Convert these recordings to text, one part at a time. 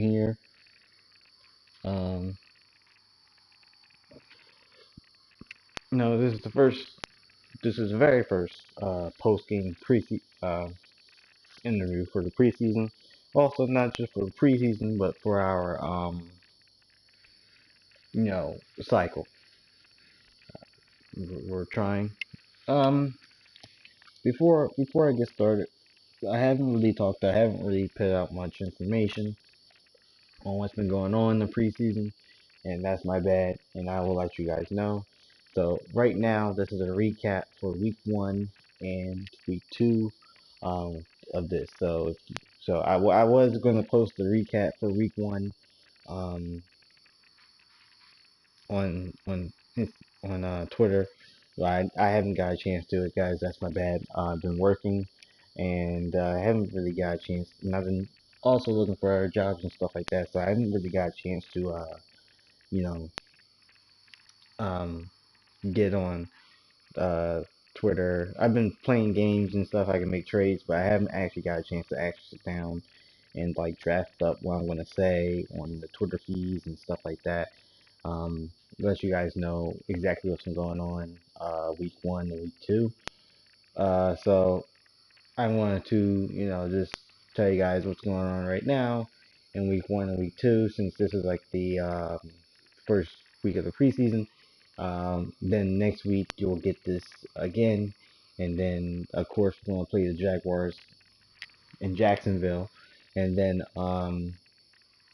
here. Um, no, this is the first. This is the very first post-game interview for the preseason. Also, not just for the preseason, but for our cycle. We're trying. Um, before I get started, I haven't really talked. I haven't really put out much information on what's been going on in the preseason, and that's my bad. And I will let you guys know. So right now, this is a recap for week 1 and week 2 of this. I was going to post the recap for week 1 um, on Twitter. But I haven't got a chance to it, guys. That's my bad. I've been working, and I haven't really got a chance. And I've been also looking for jobs and stuff like that, so I haven't really got a chance to, you know, um, get on uh, Twitter. I've been playing games and stuff. I can make trades, but I haven't actually got a chance to actually sit down and like draft up what I'm gonna say on the Twitter feeds and stuff like that. Let you guys know exactly what's been going on week 1 and week 2. So I wanted to, just tell you guys what's going on right now in week 1 and week 2, since this is like the first week of the preseason. Then next week you'll get this again, and then of course we're gonna play the Jaguars in Jacksonville, and then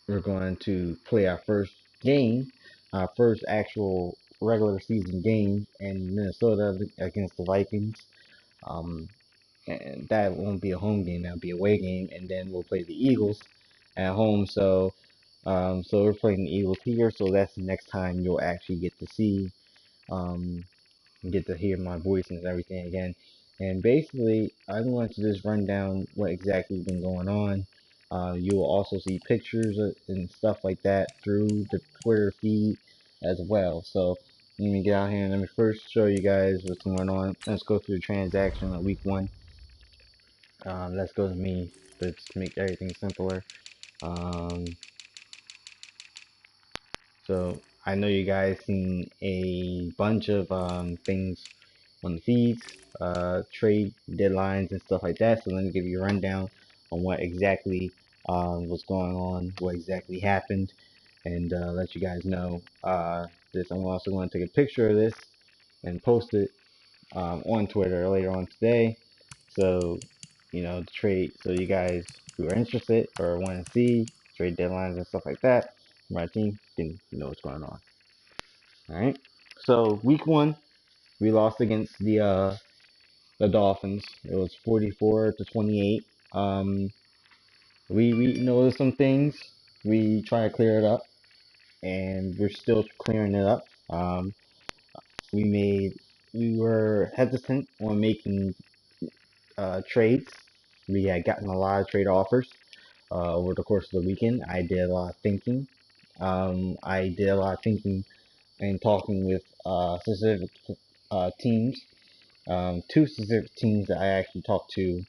we're going to play our first game, our first actual regular season game in Minnesota against the Vikings. Um, and that won't be a home game; that'll be a away game, and then we'll play the Eagles at home. So we're playing the Eagles here. So that's the next time you'll actually get to see, um, get to hear my voice and everything again. And basically, I want to just run down what exactly has been going on. You will also see pictures and stuff like that through the Twitter feed as well. So let me get out here and let me first show you guys what's going on. Let's go through the transaction of week 1. Let's go to me. Let's make everything simpler. Um, so I know you guys seen a bunch of things on the feeds, trade deadlines and stuff like that. So let me give you a rundown on what exactly was going on, what exactly happened, and let you guys know this. I'm also going to take a picture of this and post it on Twitter later on today. So, the trade, so you guys who are interested or want to see trade deadlines and stuff like that from our team, then you know what's going on. All right. So week 1, we lost against the Dolphins. It was 44-28. Um, we noticed some things. We try to clear it up, and we're still clearing it up. We made we were hesitant on making trades. We had gotten a lot of trade offers over the course of the weekend. I did a lot of thinking. I did a lot of thinking and talking with specific teams. Two specific teams that I actually talked to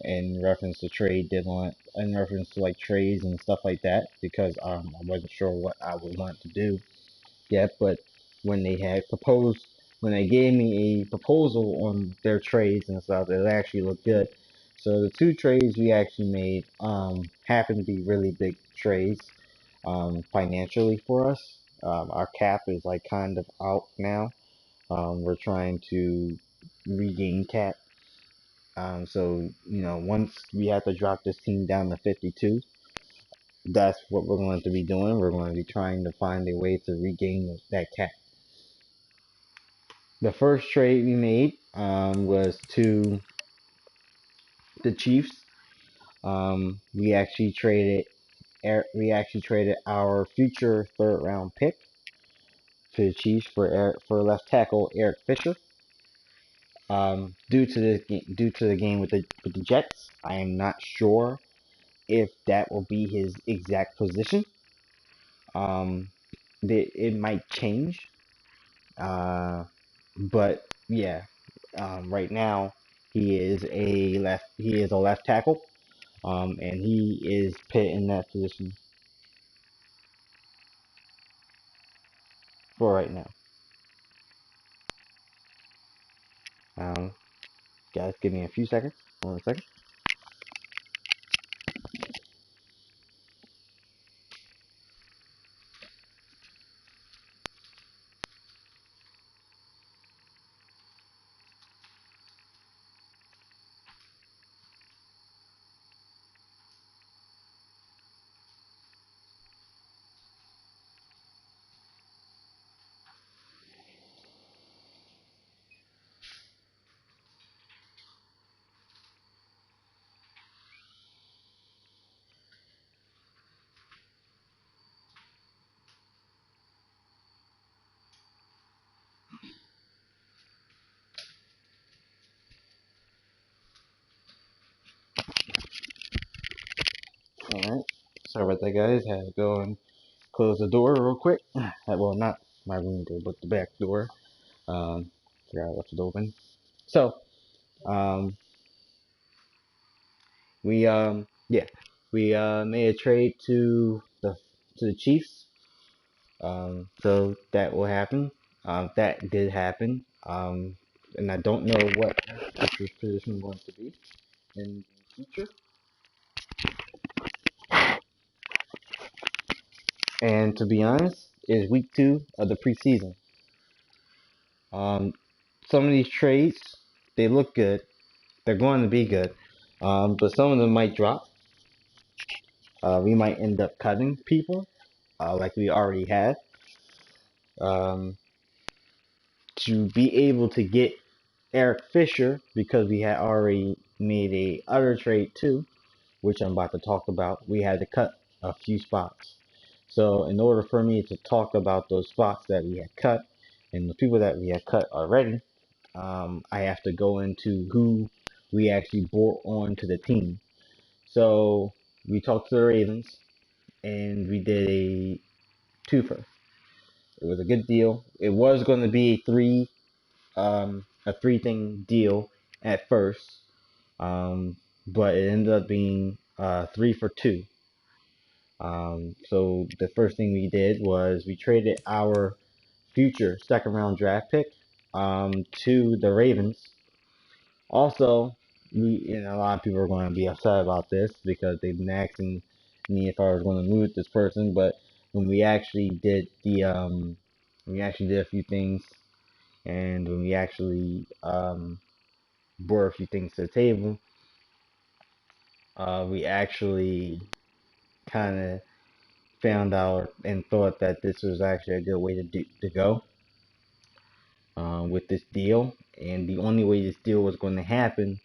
in reference to trade deadline, in reference to like trades and stuff like that, because I wasn't sure what I would want to do yet. But when they had proposed, when they gave me a proposal on their trades and stuff, it actually looked good. So the two trades we actually made happened to be really big trades financially for us. Our cap is like kind of out now. We're trying to regain cap. Once we have to drop this team down to 52, that's what we're going to be doing. We're going to be trying to find a way to regain that cap. The first trade we made was to the Chiefs. We actually traded our future third round pick to the Chiefs for left tackle Eric Fisher. Due to the game with the Jets, I am not sure if that will be his exact position. Um, it might change. Uh, but yeah, right now he is a left tackle. And he is put in that position. for right now. Um, guys, give me a few seconds. 1 second. Alright. Sorry about that, guys. Had to go and close the door real quick. Well, not my room door, but the back door. Forgot I left it open. So, um, yeah, we made a trade to the Chiefs. So that will happen. That did happen. And I don't know what Patrick's position wants to be in the future. And to be honest, is week 2 of the preseason. Um, some of these trades, they look good. They're going to be good. But some of them might drop. We might end up cutting people, like we already had, um, to be able to get Eric Fisher because we had already made a other trade too, which I'm about to talk about. We had to cut a few spots. So in order for me to talk about those spots that we had cut and the people that we had cut already, I have to go into who we actually brought on to the team. So we talked to the Ravens and we did a twofer. It was a good deal. It was going to be a three thing deal at first, but it ended up being 3 for 2. So the first thing we did was we traded our future second round draft pick to the Ravens. Also, a lot of people are going to be upset about this because they've been asking me if I was going to move this person, but when we actually did a few things, and when we actually brought a few things to the table, we actually kind of found out and thought that this was actually a good way to go with this deal, and the only way this deal was going to happen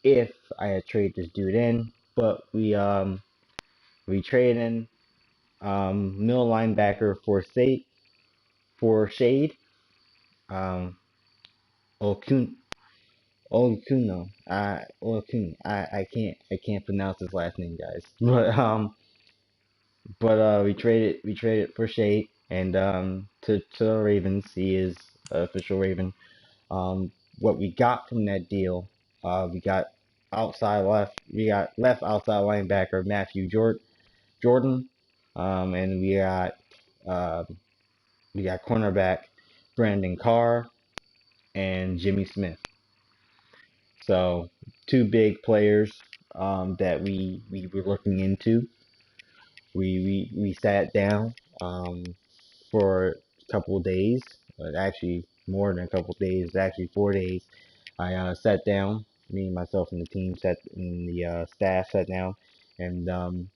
if I had traded this dude in, but we traded in middle linebacker for Shade um Okun Okuno Okun I can't pronounce his last name, guys, but we traded for Shade and to the Ravens. He is an official Raven. What we got from that deal, we got left outside linebacker Matthew Jordan, and uh, we got cornerback Brandon Carr and Jimmy Smith. So 2 big players that we were looking into. We sat down for a couple of days, but actually more than a couple of days, actually 4 days. I sat down, me, myself, and the team and the staff sat down and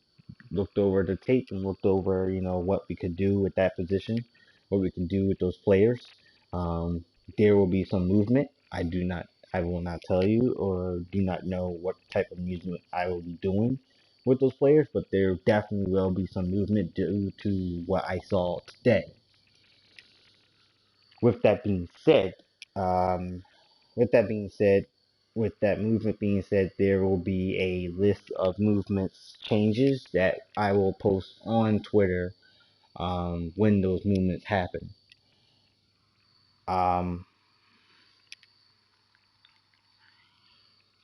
looked over the tape and looked over, what we could do with that position, what we can do with those players. Um, there will be some movement. I will not tell you or do not know what type of movement I will be doing with those players, but there definitely will be some movement due to what I saw today. With that being said, um, with that being said, with that movement being said, there will be a list of movements changes that I will post on Twitter when those movements happen. Um,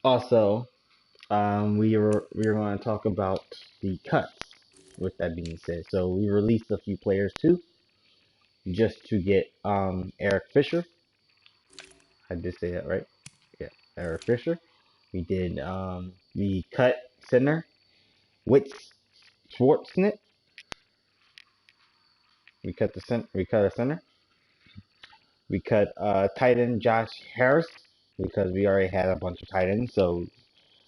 Also, we were going to talk about the cuts. With that being said, so we released a few players too. just to get Eric Fisher. I did say that right. Yeah, Eric Fisher. We cut center Wits Schwartznit. We cut a center. We cut tight end Josh Harris because we already had a bunch of tight ends, so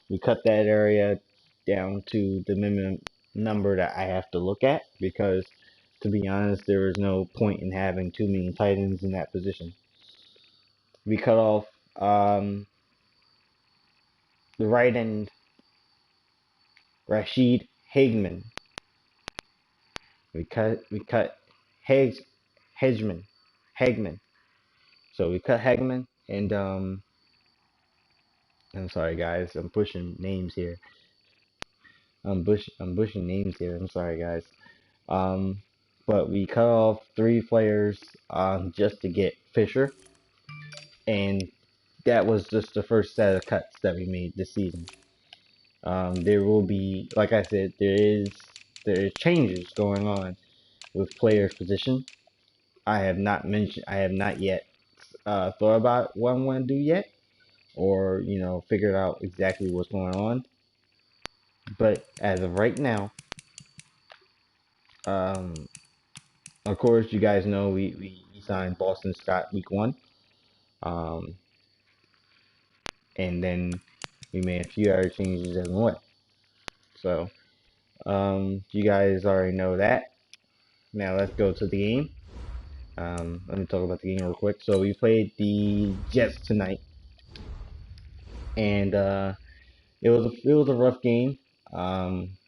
we cut that area down to the minimum number that I have to look at because, to be honest, there is no point in having too many tight ends in that position. We cut off the right end Rashid Hageman. We cut Hags Hagman. So we cut Hagman and I'm sorry guys, I'm pushing names here. I'm pushing names here. I'm sorry guys. Um, but we cut off 3 players just to get Fisher, and that was just the first set of cuts that we made this season. There will be, like I said, there is changes going on with players' position. I have not yet thought about what I'm going to do yet, or figured out exactly what's going on. But as of right now, um, of course, you guys know we signed Boston Scott week 1. Um, and then we made a few other changes as well. So, you guys already know that. Now let's go to the game. Let me talk about the game real quick. So we played the Jets tonight, and it was a rough game.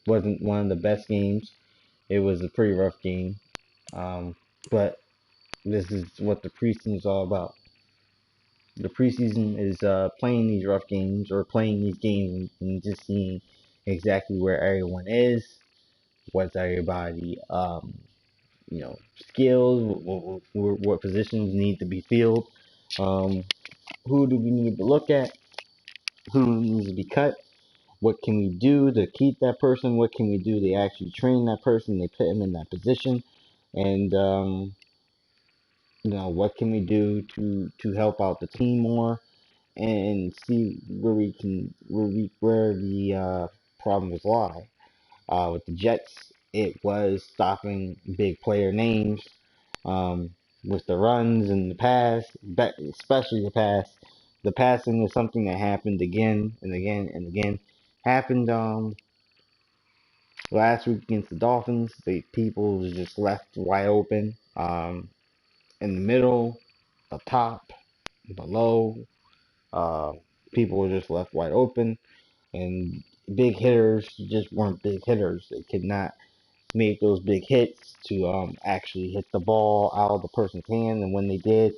Wasn't one of the best games. It was a pretty rough game. But this is what the preseason is all about. The preseason is playing these rough games or playing these games and just seeing exactly where everyone is, what's everybody, skills, what positions need to be filled, um, who do we need to look at, who needs to be cut, what can we do to keep that person, what can we do to actually train that person, they put him in that position, and what can we do to help out the team more and see where the problems lie. With the Jets, it was stopping big player names um, with the runs and the pass, especially the pass. The passing was something that happened again and again and again. Happened last week against the Dolphins. The people was just left wide open in the middle, the top, below. Uh, People were just left wide open, and big hitters just weren't big hitters. They could not make those big hits to actually hit the ball out of the person's hand. And when they did,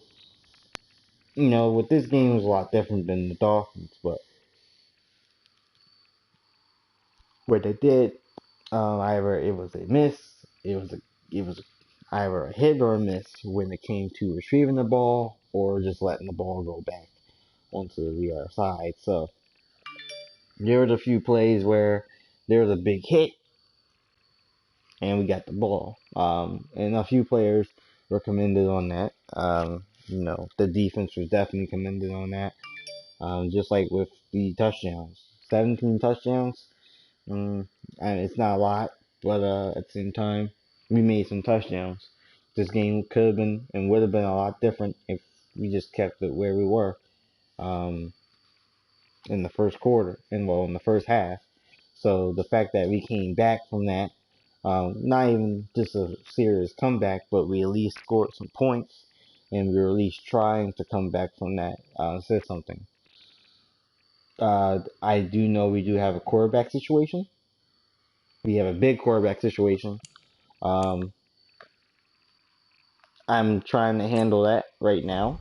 with this game it was a lot different than the Dolphins, but what they did, either it was a miss, it was either a hit or a miss when it came to retrieving the ball or just letting the ball go back onto the other side. So there was a few plays where there was a big hit and we got the ball. And a few players were commended on that. The defense was definitely commended on that. Just like with the touchdowns, 17 touchdowns. And it's not a lot, but at the same time, we made some touchdowns. This game could have been and would have been a lot different if we just kept it where we were um, in the first quarter and in the first half. So the fact that we came back from that, not even just a serious comeback, but we at least scored some points and we were at least trying to come back from that, says something. I do know we do have a quarterback situation. We have a big quarterback situation. Um, I'm trying to handle that right now.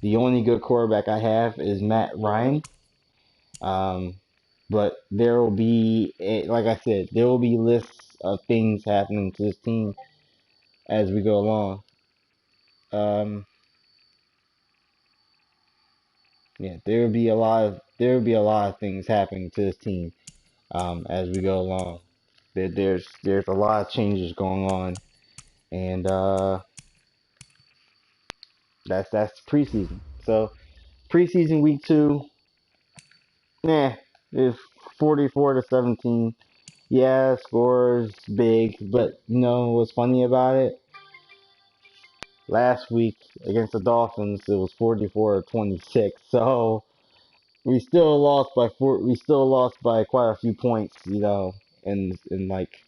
The only good quarterback I have is Matt Ryan. Um, but there will be, like I said, there will be lists of things happening to this team as we go along. Um, yeah, there will be a lot of things happening to this team as we go along. There's a lot of changes going on, and That's preseason. So preseason week 2, nah, it's 44-17. Yeah, scores big, but you know what's funny about it? Last week against the Dolphins, it was 44-26. So we still lost by four. We still lost by quite a few points, you know, in like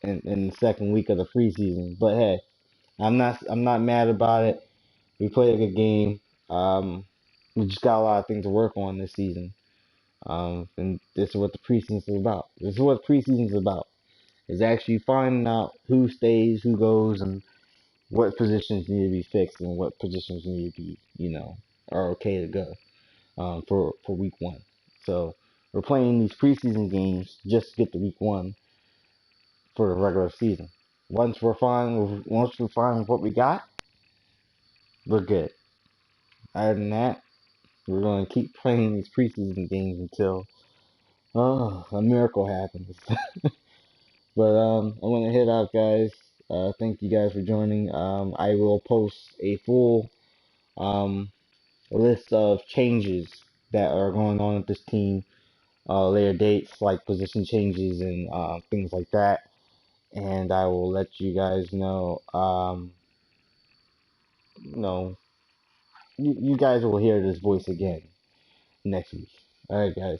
in the second week of the preseason. But hey, I'm not mad about it. We played a good game. We just got a lot of things to work on this season. And this is what the preseason is about. This is what preseason is about. Is actually finding out who stays, who goes, and what positions need to be fixed and what positions need to be, you know, are okay to go for week 1. So we're playing these preseason games just to get to week 1 for the regular season. Once we're fine with what we got, we're good. Other than that, we're going to keep playing these preseason games until a miracle happens. But I'm gonna head out, guys. Thank you guys for joining. I will post a full um, list of changes that are going on with this team, later dates like position changes and things like that. And I will let you guys know. No, you guys will hear this voice again next week. All right, guys.